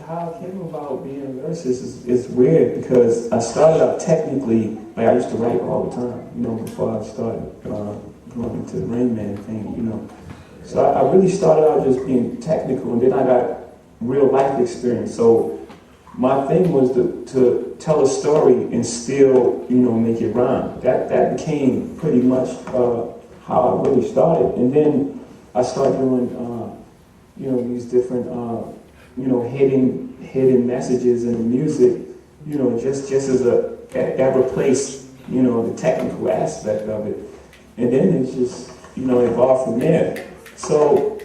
how I came about being a lyricist is weird because I started out technically, like I used to write all the time, before I started going into the Rain Man thing, So I really started out just being technical, and then I got real life experience. So my thing was to tell a story and still, make it rhyme. That became pretty much how I really started. And then I started doing, these different, hidden messages in the music, just as that replaced, the technical aspect of it. And then it's just, evolved from there. So,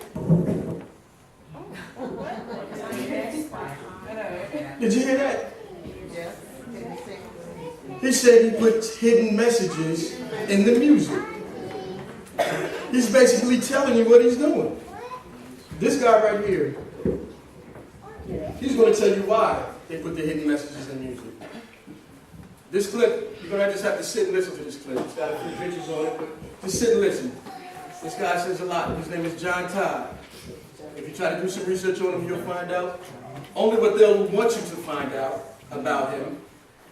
did you hear that? He said he puts hidden messages in the music. He's basically telling you what he's doing. This guy right here, he's going to tell you why they put the hidden messages in music. This clip, you're going to just have to sit and listen to this clip. It's got a few pictures on it, but just sit and listen. This guy says a lot. His name is John Todd. If you try to do some research on him, you'll find out only what they'll want you to find out about him.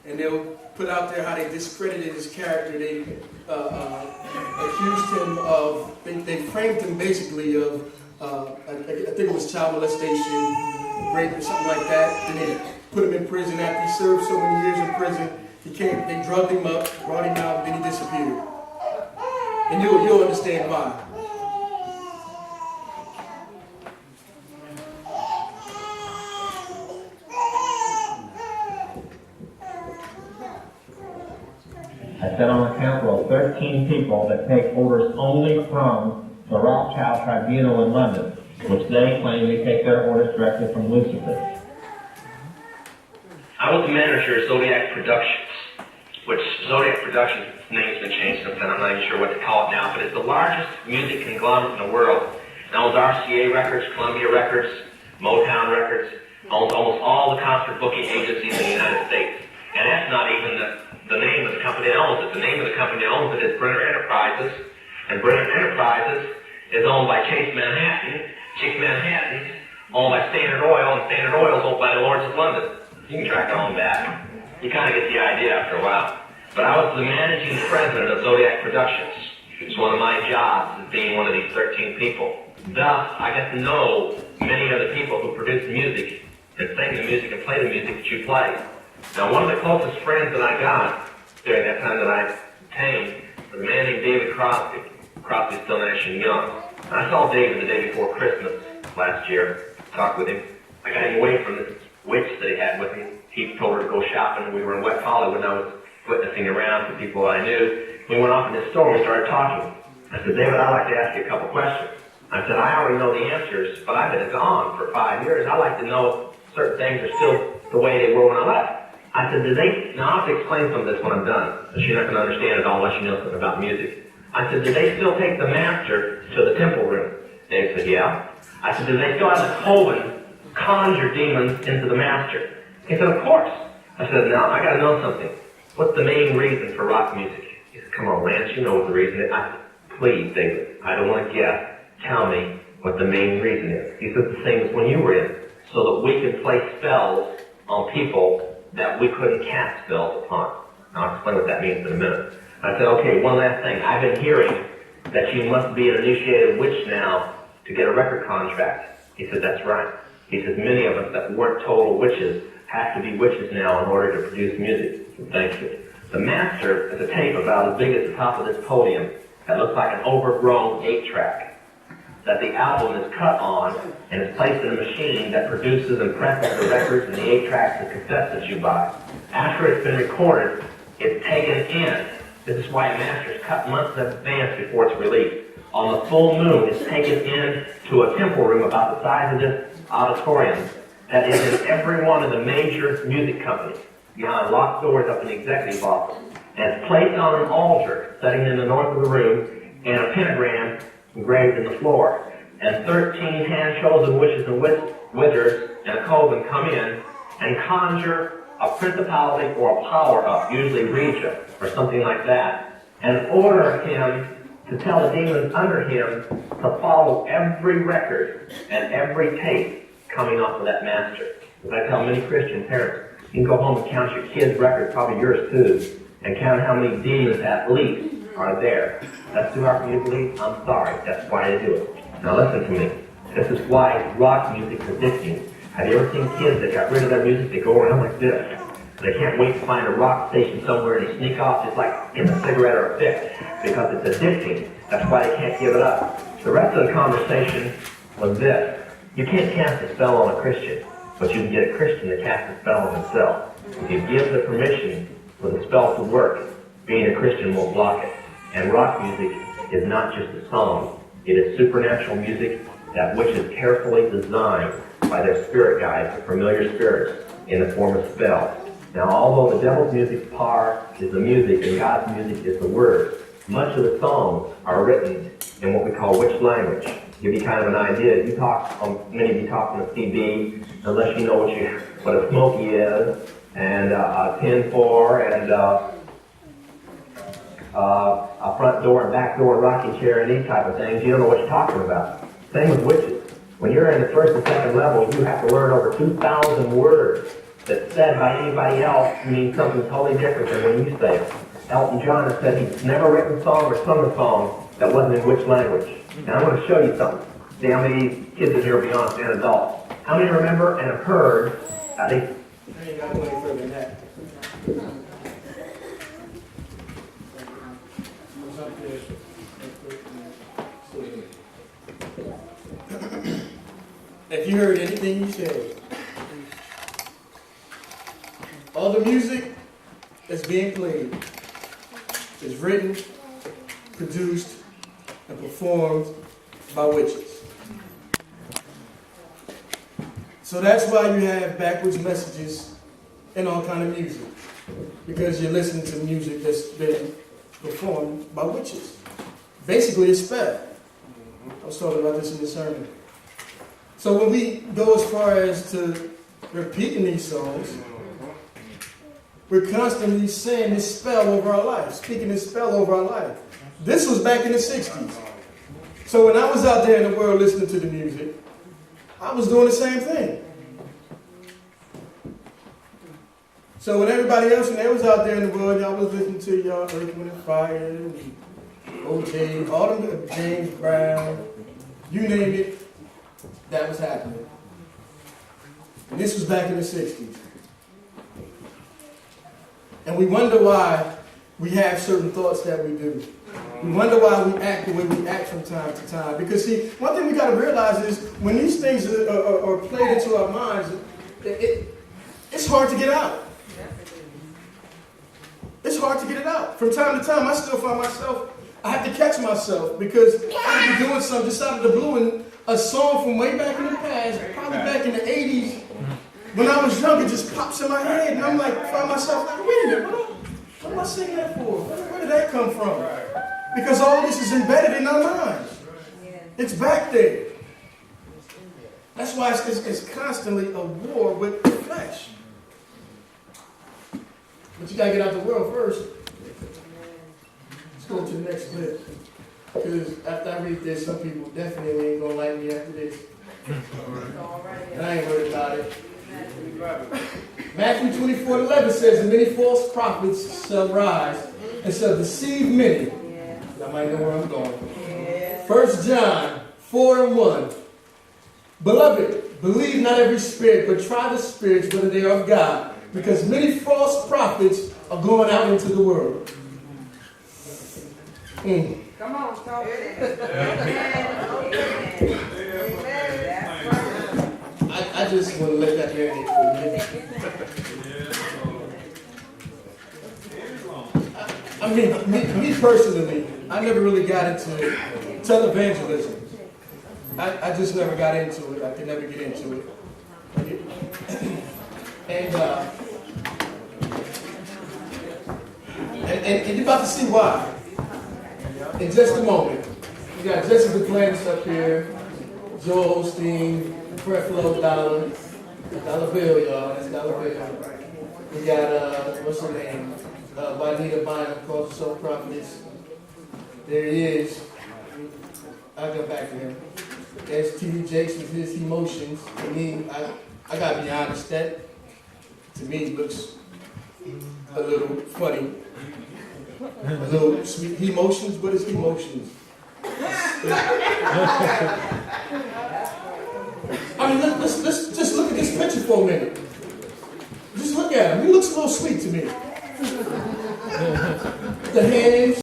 And they'll put out there how they discredited his character. They accused him of, they framed him basically of, I think it was child molestation, rape or something like that. Then they put him in prison. After he served so many years in prison, they drugged him up, brought him out, then he disappeared. And you'll understand why. I sit on a council of 13 people that take orders only from the Rothschild Tribunal in London, which they claim they take their orders directly from Lucifer. I was the manager of Zodiac Productions, which Zodiac Productions, its name's been changed since then. I'm not even sure what to call it now, but it's the largest music conglomerate in the world. It owns RCA Records, Columbia Records, Motown Records, owns almost all the concert booking agencies in the United States. And that's not even the name of the company that owns it. The name of the company that owns it is Brenner Enterprises, and Brenner Enterprises is owned by Chase Manhattan. Chase Manhattan owned by Standard Oil, and Standard Oil is owned by the Lords of London. You can track all back. You kind of get the idea after a while. But I was the managing president of Zodiac Productions. It's one of my jobs, is being one of these 13 people. Thus, I get to know many of the people who produce music and sing the music and play the music that you play. Now, one of the closest friends that I got during that time that I obtained was a man named David Crosby. Crosby's still Nash and Young. And I saw David the day before Christmas last year, talked with him. I got him away from this witch that he had with him. He told her to go shopping. We were in West Hollywood, and I was witnessing around to people I knew. We went off in this store and we started talking. I said, David, I'd like to ask you a couple questions. I said, I already know the answers, but I've been gone for 5 years. I'd like to know if certain things are still the way they were when I left. I said, now I'll have to explain some of this when I'm done, because you're not going to understand it all unless you know something about music. I said, do they still take the master to the temple room? Dave said, yeah. I said, do they still have the coven conjure demons into the master? He said, of course. I said, now, I got to know something. What's the main reason for rock music? He said, come on, Lance, you know what the reason is. I said, please, David, I don't want to guess. Tell me what the main reason is. He said, the same as when you were in, so that we can play spells on people that we couldn't cast spells upon. I'll explain what that means in a minute. I said, okay, one last thing. I've been hearing that you must be an initiated witch now to get a record contract. He said, that's right. He says, many of us that weren't total witches have to be witches now in order to produce music. So thank you. The master is a tape about as big as the top of this podium that looks like an overgrown 8-track that the album is cut on and is placed in a machine that produces and presses the records and the 8-tracks and cassettes that you buy. After it's been recorded, it's taken in. This is why a master is cut months in advance before it's released. On the full moon, it's taken in to a temple room about the size of this auditorium that is in every one of the major music companies. Behind locked doors up in the executive office. And it's placed on an altar sitting in the north of the room and a pentagram engraved in the floor. And 13 hand-chosen witches and wizards and a coven come in and conjure a principality or a power-up, usually Regent or something like that, and order him to tell the demons under him to follow every record and every tape coming off of that master. I tell many Christian parents, you can go home and count your kids' records, probably yours too, and count how many D's at least are there. That's too hard for you to believe? I'm sorry. That's why I do it. Now listen to me. This is why rock music is addicting. Have you ever seen kids that got rid of their music? They go around like this. They can't wait to find a rock station somewhere and they sneak off just like in a cigarette or a fix because it's addicting. That's why they can't give it up. The rest of the conversation was this. You can't cast a spell on a Christian, but you can get a Christian to cast a spell on himself. If you give the permission for the spell to work, being a Christian will block it. And rock music is not just a song. It is supernatural music which is carefully designed by their spirit guides, the familiar spirits, in the form of spells. Now, although the devil's music par is the music and God's music is the word, much of the songs are written in what we call witch language. To give you kind of an idea, many of you talk on the CB, unless you know what a smoky is, and a 10-4, and a front door and back door and rocking chair and these type of things, you don't know what you're talking about. Same with witches. When you're in the first and second level, you have to learn over 2,000 words that said by anybody else means something totally different than when you say it. Elton John has said he's never written a song or sung a song that wasn't in witch language. And I'm going to show you something. See how many kids in here will be honest and adults. How many remember and have heard at least? I ain't got to go any further than that. If you heard anything you said, all the music that's being played is written, produced, and performed by witches. So that's why you have backwards messages and all kind of music, because you're listening to music that's been performed by witches. Basically, it's spell. I was talking about this in the sermon. So when we go as far as to repeating these songs, we're constantly saying this spell over our life, speaking this spell over our life. This was back in the 60s. So when I was out there in the world listening to the music, I was doing the same thing. So when everybody else, when they was out there in the world, y'all was listening to y'all Earth, Wind and Fire, and O.J., all them, James Brown, you name it, that was happening. And this was back in the 60s. And we wonder why we have certain thoughts that we do. We wonder why we act the way we act from time to time. Because see, one thing we got to realize is when these things are played into our minds, it's hard to get out. It's hard to get it out. From time to time, I still find myself, I have to catch myself because I could be doing something just out of the blue, and a song from way back in the past, probably back in the 80s, when I was young, it just pops in my head, and I'm like, find myself like, wait a minute, what am I singing that for? Where did that come from? Because all this is embedded in our minds. It's back there. That's why it's constantly a war with the flesh. But you gotta get out the world first. Let's go to the next clip. Because after I read this, some people definitely ain't gonna like me after this. And I ain't worried about it. Matthew 24:11 says, and many false prophets shall rise and shall deceive many. Y'all might know where I'm going. 1 John 4:1. Beloved, believe not every spirit, but try the spirits whether they are of God, because many false prophets are going out into the world. Come on, talk. I just want to let that marinate for a minute. I mean, me personally, I never really got into televangelism. I just never got into it. I could never get into it. And you're about to see why. In just a moment. We got Jesse Duplantis up here, Joel Osteen, Creflo Dollar Bill, y'all. That's Dollar Bill. We got, what's her name? Juanita Bynum, called the Soul Prophetess. There he is. I'll go back to him. as T.D. Jakes with his emotions. I mean, I gotta be honest, that to me looks a little funny. A little sweet. Emotions? What is emotions? I mean, let's just look at this picture for a minute. Just look at him. He looks a little sweet to me. The hands.